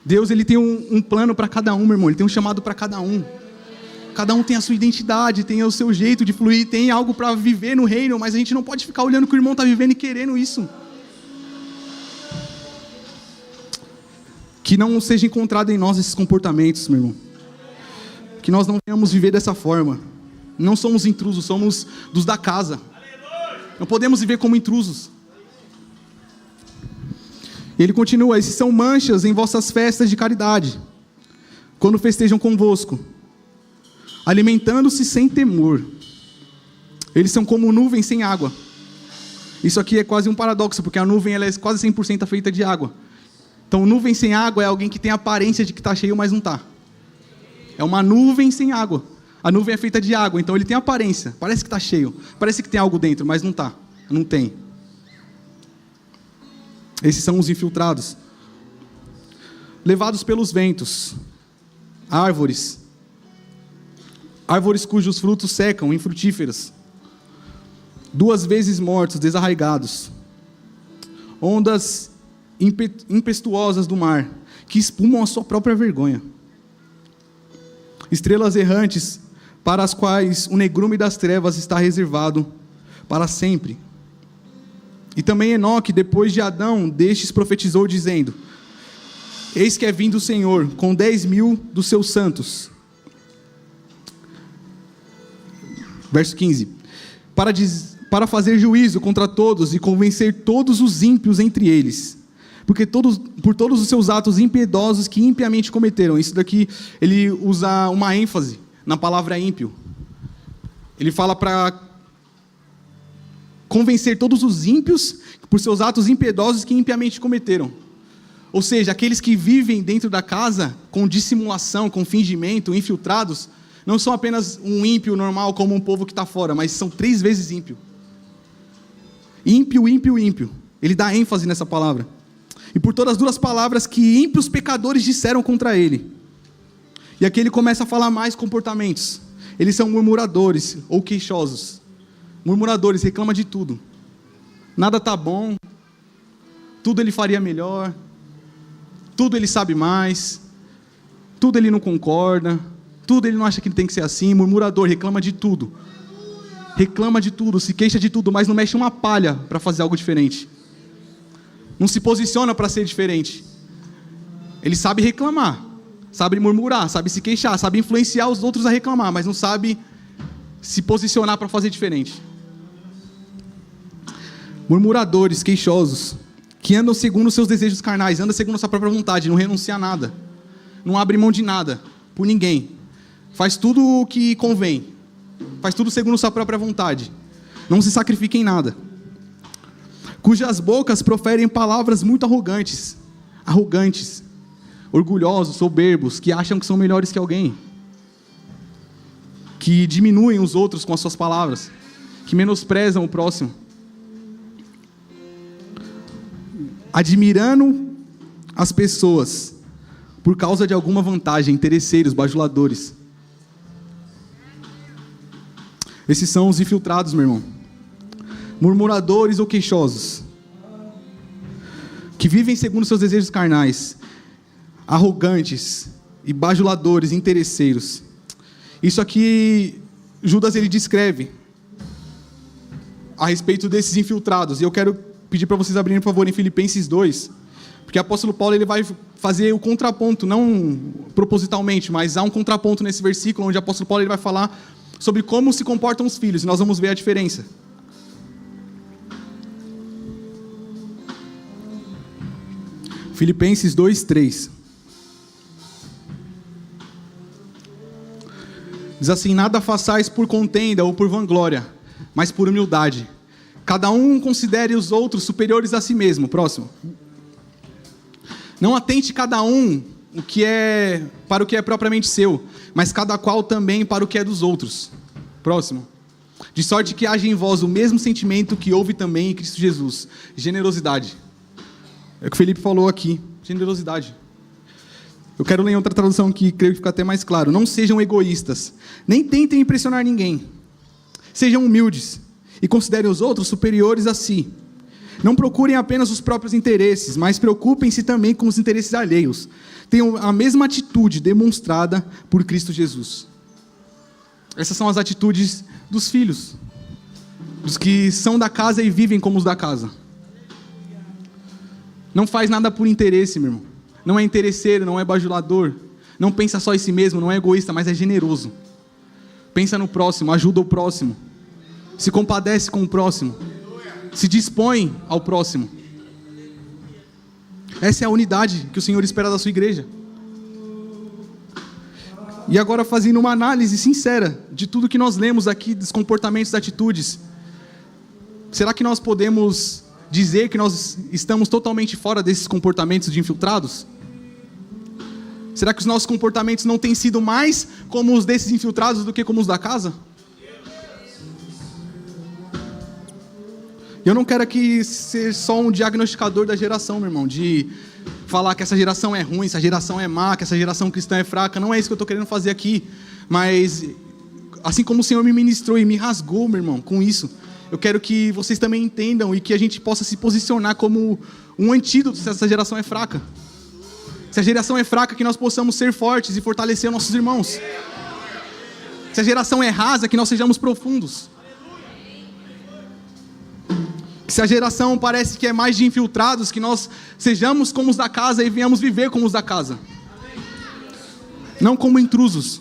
Deus, ele tem um plano para cada um, meu irmão, ele tem um chamado para cada um. Cada um tem a sua identidade, tem o seu jeito de fluir, tem algo para viver no reino, mas a gente não pode ficar olhando o que o irmão está vivendo e querendo isso. Que não seja encontrado em nós esses comportamentos, meu irmão. Que nós não venhamos viver dessa forma. Não somos intrusos, somos dos da casa. Não podemos viver como intrusos. Ele continua, esses são manchas em vossas festas de caridade, quando festejam convosco, alimentando-se sem temor. Eles são como nuvem sem água. Isso aqui é quase um paradoxo, porque a nuvem ela é quase 100% feita de água. Então nuvem sem água é alguém que tem a aparência de que está cheio, mas não está. É uma nuvem sem água. A nuvem é feita de água, então ele tem aparência, parece que está cheio, parece que tem algo dentro, mas não está, não tem. Esses são os infiltrados. Levados pelos ventos. Árvores cujos frutos secam, infrutíferas. 2 vezes mortos, desarraigados. Ondas impetuosas do mar, que espumam a sua própria vergonha. Estrelas errantes, para as quais o negrume das trevas está reservado para sempre. E também Enoque, depois de Adão, destes profetizou dizendo: eis que é vindo o Senhor, com 10.000 dos seus santos. Verso 15. Para fazer juízo contra todos e convencer todos os ímpios entre eles. Porque por todos os seus atos impiedosos que impiamente cometeram. Isso daqui, ele usa uma ênfase na palavra ímpio. Ele fala para convencer todos os ímpios por seus atos impiedosos que impiamente cometeram. Ou seja, aqueles que vivem dentro da casa com dissimulação, com fingimento, infiltrados, não são apenas um ímpio normal como um povo que está fora, mas são 3 vezes ímpio. Ímpio, ímpio, ímpio. Ele dá ênfase nessa palavra. e por todas as duras palavras que ímpios pecadores disseram contra ele. E aqui ele começa a falar mais comportamentos. Eles são murmuradores ou queixosos. Murmuradores, reclama de tudo. Nada tá bom, tudo ele faria melhor, tudo ele sabe mais, tudo ele não concorda, tudo ele não acha que tem que ser assim. Murmurador, reclama de tudo. Reclama de tudo, se queixa de tudo, mas não mexe uma palha para fazer algo diferente. Não se posiciona para ser diferente. Ele sabe reclamar, sabe murmurar, sabe se queixar, sabe influenciar os outros a reclamar, mas não sabe se posicionar para fazer diferente. Murmuradores, queixosos, que andam segundo os seus desejos carnais, andam segundo a sua própria vontade, não renuncia a nada, não abre mão de nada, por ninguém, faz tudo o que convém, faz tudo segundo a sua própria vontade, não se sacrifica em nada, cujas bocas proferem palavras muito arrogantes, orgulhosos, soberbos, que acham que são melhores que alguém, que diminuem os outros com as suas palavras, que menosprezam o próximo, admirando as pessoas por causa de alguma vantagem, interesseiros, bajuladores. Esses são os infiltrados, meu irmão. Murmuradores ou queixosos, que vivem segundo seus desejos carnais, arrogantes e bajuladores, interesseiros. Isso aqui Judas ele descreve a respeito desses infiltrados. E eu quero pedir para vocês abrirem, por favor, em Filipenses 2, porque o apóstolo Paulo ele vai fazer o contraponto, não propositalmente, mas há um contraponto nesse versículo, onde o apóstolo Paulo ele vai falar sobre como se comportam os filhos, e nós vamos ver a diferença. Filipenses 2:3 diz assim: nada façais por contenda ou por vanglória, mas por humildade. Cada um considere os outros superiores a si mesmo. Próximo. Não atente cada um para o que é propriamente seu, mas cada qual também para o que é dos outros. Próximo. De sorte que haja em vós o mesmo sentimento que houve também em Cristo Jesus. Generosidade. É o que o Felipe falou aqui. Generosidade. Eu quero ler em outra tradução que creio que fica até mais claro. Não sejam egoístas, nem tentem impressionar ninguém. Sejam humildes e considerem os outros superiores a si. Não procurem apenas os próprios interesses, mas preocupem-se também com os interesses alheios. Tenham a mesma atitude demonstrada por Cristo Jesus. Essas são as atitudes dos filhos, dos que são da casa e vivem como os da casa. Não faz nada por interesse, meu irmão. Não é interesseiro, não é bajulador. Não pensa só em si mesmo, não é egoísta, mas é generoso. Pensa no próximo, ajuda o próximo. Se compadece com o próximo. Se dispõe ao próximo. Essa é a unidade que o Senhor espera da sua igreja. E agora, fazendo uma análise sincera de tudo que nós lemos aqui, dos comportamentos e atitudes, será que nós podemos dizer que nós estamos totalmente fora desses comportamentos de infiltrados? Será que os nossos comportamentos não têm sido mais como os desses infiltrados do que como os da casa? Eu não quero aqui ser só um diagnosticador da geração, meu irmão, de falar que essa geração é ruim, essa geração é má, que essa geração cristã é fraca. Não é isso que eu estou querendo fazer aqui. Mas, assim como o Senhor me ministrou e me rasgou, meu irmão, com isso, eu quero que vocês também entendam e que a gente possa se posicionar como um antídoto se essa geração é fraca. Se a geração é fraca, que nós possamos ser fortes e fortalecer nossos irmãos. Se a geração é rasa, que nós sejamos profundos. Se a geração parece que é mais de infiltrados, que nós sejamos como os da casa e venhamos viver como os da casa. Não como intrusos.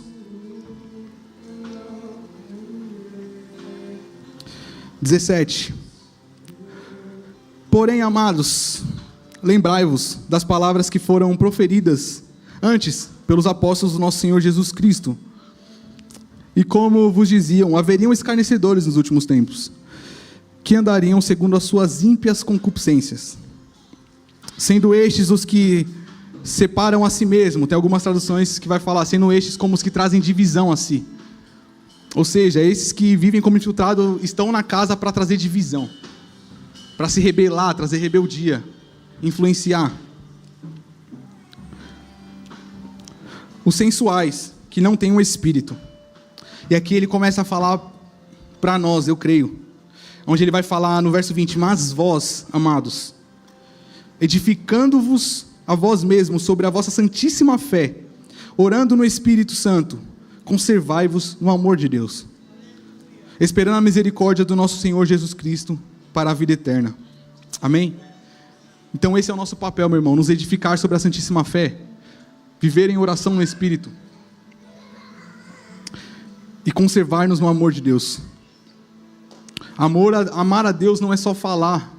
(17) Porém, amados, lembrai-vos das palavras que foram proferidas antes pelos apóstolos do nosso Senhor Jesus Cristo. E como vos diziam, haveriam escarnecedores nos últimos tempos, que andariam segundo as suas ímpias concupiscências, sendo estes os que separam a si mesmo. Tem algumas traduções que vai falar, sendo estes como os que trazem divisão a si. Ou seja, esses que vivem como infiltrados estão na casa para trazer divisão, para se rebelar, trazer rebeldia. influenciar. Os sensuais, que não têm um espírito. E aqui ele começa a falar para nós, eu creio. Onde ele vai falar no verso 20, mas vós, amados, edificando-vos a vós mesmos sobre a vossa santíssima fé, orando no Espírito Santo, conservai-vos no amor de Deus, esperando a misericórdia do nosso Senhor Jesus Cristo para a vida eterna. Amém? Então esse é o nosso papel, meu irmão, nos edificar sobre a santíssima fé, viver em oração no Espírito e conservar-nos no amor de Deus. Amar a Deus não é só falar,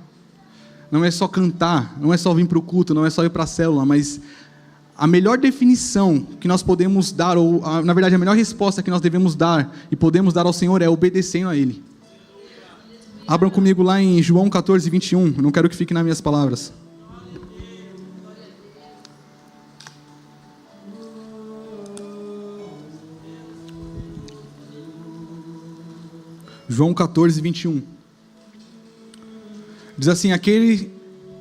não é só cantar, não é só vir para o culto, não é só ir para a célula, mas a melhor definição que nós podemos dar, ou na verdade a melhor resposta que nós devemos dar e podemos dar ao Senhor é obedecendo a Ele. Abram comigo lá em João 14, 21, eu não quero que fique nas minhas palavras. João 14, 21. Diz assim: aquele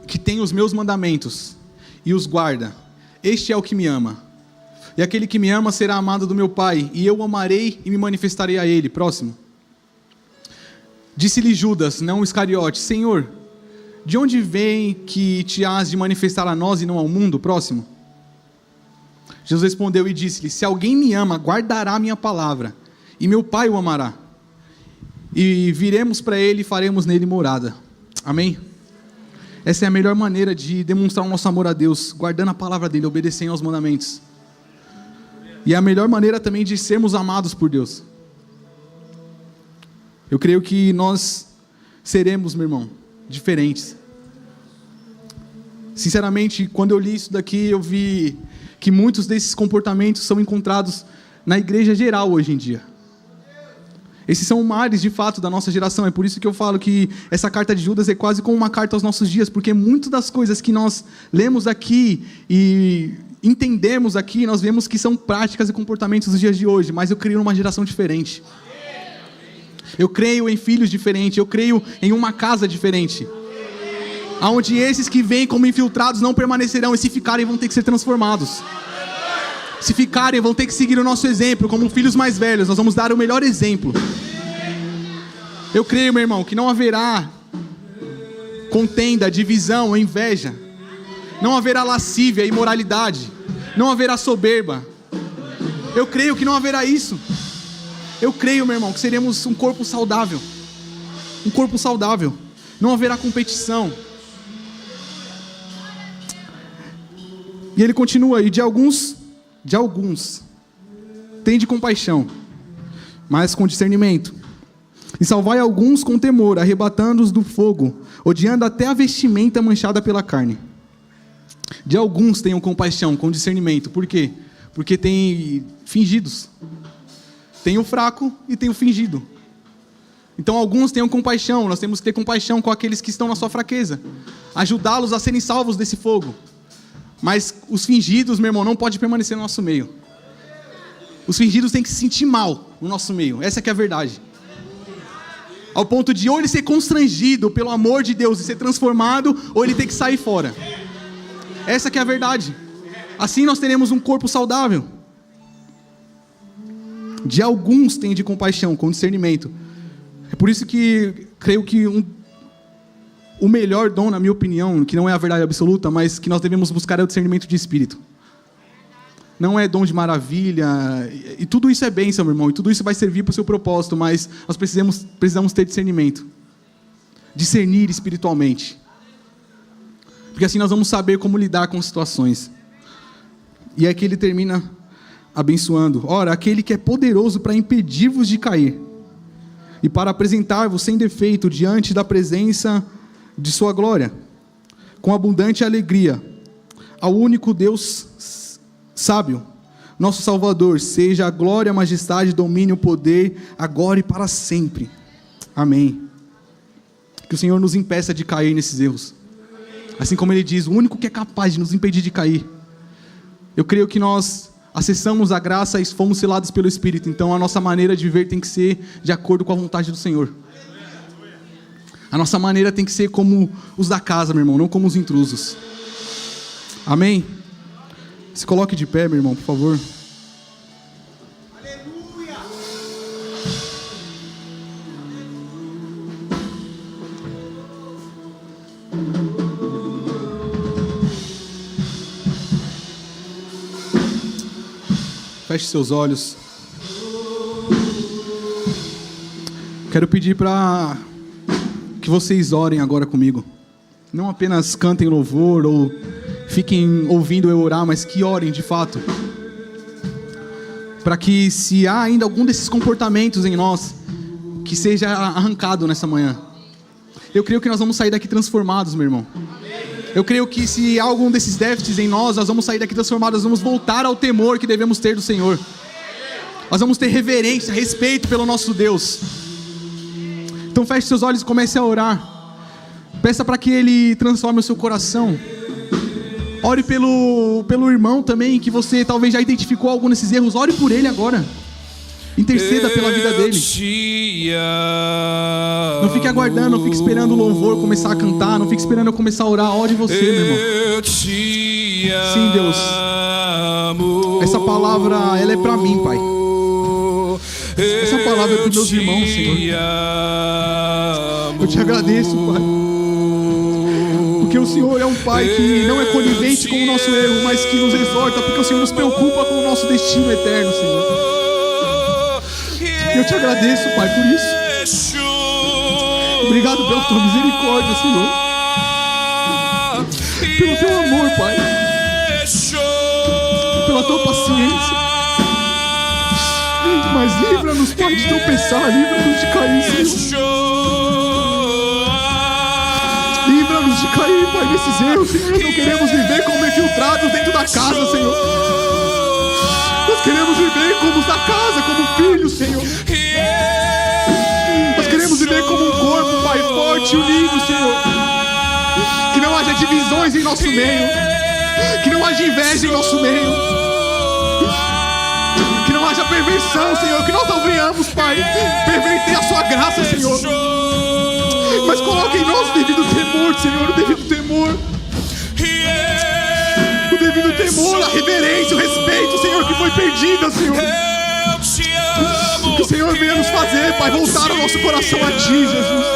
que tem os meus mandamentos e os guarda, este é o que me ama. E aquele que me ama será amado do meu Pai, e eu o amarei e me manifestarei a ele. Próximo. Disse-lhe Judas, não Iscariote: Senhor, de onde vem que te has de manifestar a nós e não ao mundo? Próximo. Jesus respondeu e disse-lhe: se alguém me ama, guardará a minha palavra, e meu Pai o amará. E viremos para ele e faremos nele morada. Amém? Essa é a melhor maneira de demonstrar o nosso amor a Deus, guardando a palavra dele, obedecendo aos mandamentos. E é a melhor maneira também de sermos amados por Deus. Eu creio que nós seremos, meu irmão, diferentes. Sinceramente, quando eu li isso daqui, eu vi que muitos desses comportamentos são encontrados na igreja geral hoje em dia. Esses são males de fato da nossa geração. É por isso que eu falo que essa carta de Judas é quase como uma carta aos nossos dias, porque muitas das coisas que nós lemos aqui e entendemos aqui, nós vemos que são práticas e comportamentos dos dias de hoje, mas eu creio numa geração diferente. Eu creio em filhos diferentes, eu creio em uma casa diferente, onde esses que vêm como infiltrados não permanecerão, e se ficarem vão ter que ser transformados. Se ficarem, vão ter que seguir o nosso exemplo. Como filhos mais velhos, nós vamos dar o melhor exemplo. Eu creio, meu irmão, que não haverá contenda, divisão, inveja. Não haverá lascívia, imoralidade. Não haverá soberba. Eu creio que não haverá isso. Eu creio, meu irmão, que seremos um corpo saudável. Um corpo saudável. Não haverá competição. E ele continua, e de alguns, tende compaixão, mas com discernimento. E salvai alguns com temor, arrebatando-os do fogo, odiando até a vestimenta manchada pela carne. De alguns tenham compaixão, com discernimento. Por quê? Porque tem fingidos. Tem o fraco e tem o fingido. Então alguns tenham compaixão, nós temos que ter compaixão com aqueles que estão na sua fraqueza. Ajudá-los a serem salvos desse fogo. Mas os fingidos, meu irmão, não podem permanecer no nosso meio. Os fingidos têm que se sentir mal no nosso meio. Essa que é a verdade. Ao ponto de ou ele ser constrangido pelo amor de Deus e ser transformado, ou ele ter que sair fora. Essa que é a verdade. Assim nós teremos um corpo saudável. De alguns tem de compaixão, com discernimento. É por isso que creio que o melhor dom, na minha opinião, que não é a verdade absoluta, mas que nós devemos buscar é o discernimento de espírito. Não é dom de maravilha, e tudo isso é bênção, meu irmão, e tudo isso vai servir para o seu propósito, mas nós precisamos ter discernimento. Discernir espiritualmente. Porque assim nós vamos saber como lidar com situações. E aqui ele termina abençoando. Ora, aquele que é poderoso para impedir-vos de cair, e para apresentar-vos sem defeito diante da presença de sua glória, com abundante alegria, ao único Deus sábio, nosso Salvador, seja a glória, a majestade, domínio, poder, agora e para sempre. Amém. Que o Senhor nos impeça de cair nesses erros. Assim como Ele diz, o único que é capaz de nos impedir de cair. Eu creio que nós acessamos a graça e fomos selados pelo Espírito, então a nossa maneira de viver tem que ser de acordo com a vontade do Senhor. A nossa maneira tem que ser como os da casa, meu irmão, não como os intrusos. Amém? Se coloque de pé, meu irmão, por favor. Aleluia! Feche seus olhos. Quero pedir para que vocês orem agora comigo. Não apenas cantem louvor ou fiquem ouvindo eu orar, mas que orem de fato. Para que, se há ainda algum desses comportamentos em nós, que seja arrancado nessa manhã. Eu creio que nós vamos sair daqui transformados, meu irmão. Eu creio que se há algum desses déficits em nós vamos sair daqui transformados, nós vamos voltar ao temor que devemos ter do Senhor. Nós vamos ter reverência, respeito pelo nosso Deus. Então feche seus olhos e comece a orar. Peça para que Ele transforme o seu coração. Ore pelo irmão também, que você talvez já identificou algum desses erros. Ore por ele agora. Interceda pela vida dele. Não fique aguardando, não fique esperando o louvor começar a cantar. Não fique esperando eu começar a orar. Ore você, meu irmão. Sim, Deus. Essa palavra, ela é para mim, Pai. Essa palavra é para os meus irmãos, Senhor. Eu te agradeço, Pai. Porque o Senhor é um Pai que não é conivente com o nosso erro, mas que nos exorta, porque o Senhor nos preocupa com o nosso destino eterno, Senhor. E eu te agradeço, Pai, por isso. Obrigado pela tua misericórdia, Senhor. Pelo teu amor, Pai. Pela tua paciência. Mas livra-nos, Pai, de tropeçar, livra-nos de cair, Senhor. Livra-nos de cair, Pai, nesses erros, Senhor. Nós não queremos viver como infiltrados dentro da casa, Senhor. Nós queremos viver como os da casa, como filhos, Senhor. Nós queremos viver como um corpo, Pai, forte, unido, Senhor. Que não haja divisões em nosso meio. Que não haja inveja em nosso meio. Que não haja perversão, Senhor. Que nós não venhamos, Pai, perverter a sua graça, Senhor. Mas coloque em nós o devido temor, Senhor, o devido temor. O devido temor, a reverência, o respeito, Senhor, que foi perdida, Senhor. Que o Senhor venha nos fazer, Pai, voltar o nosso coração a Ti, Jesus.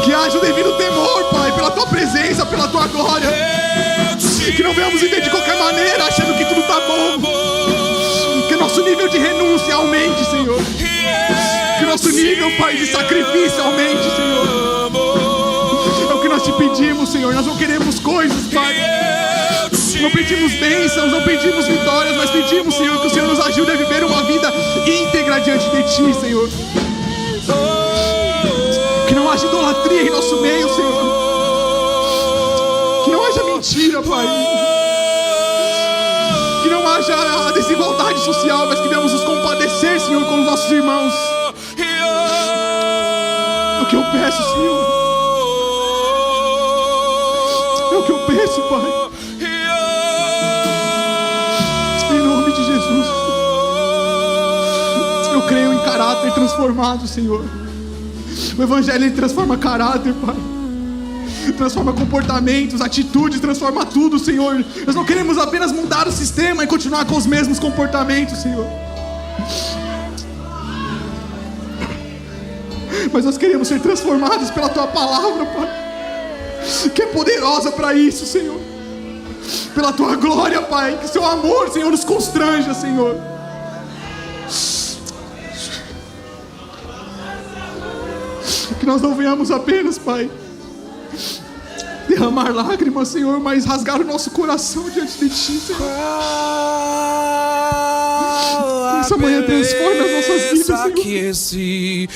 Que haja o devido temor, Pai, pela Tua presença, pela Tua glória. Que não venhamos viver de qualquer maneira, achando que tudo está bom. Que nosso nível de renúncia aumente, Senhor. Que nosso nível, Pai, de sacrifício aumente, Senhor. É o que nós te pedimos, Senhor. Nós não queremos coisas, Pai. Não pedimos bênçãos, não pedimos vitórias, mas pedimos, Senhor, que o Senhor nos ajude a viver uma vida íntegra diante de Ti, Senhor. Que não haja idolatria em nosso meio, Senhor. Que não haja mentira, Pai. Que não haja a desigualdade social, mas que devemos nos compadecer, Senhor, com os nossos irmãos. É o que eu peço, Senhor. É o que eu peço, Pai. Em nome de Jesus. Eu creio em caráter transformado, Senhor. O Evangelho, ele transforma caráter, Pai. Transforma comportamentos, atitudes, transforma tudo, Senhor. Nós não queremos apenas mudar o sistema e continuar com os mesmos comportamentos, Senhor. Mas nós queremos ser transformados pela Tua palavra, Pai, que é poderosa para isso, Senhor. Pela Tua glória, Pai, que Seu amor, Senhor, nos constranja, Senhor. Que nós não venhamos apenas, Pai, derramar lágrimas, Senhor, mas rasgar o nosso coração diante de Ti, Senhor. Essa manhã transforma as nossas vidas, Senhor.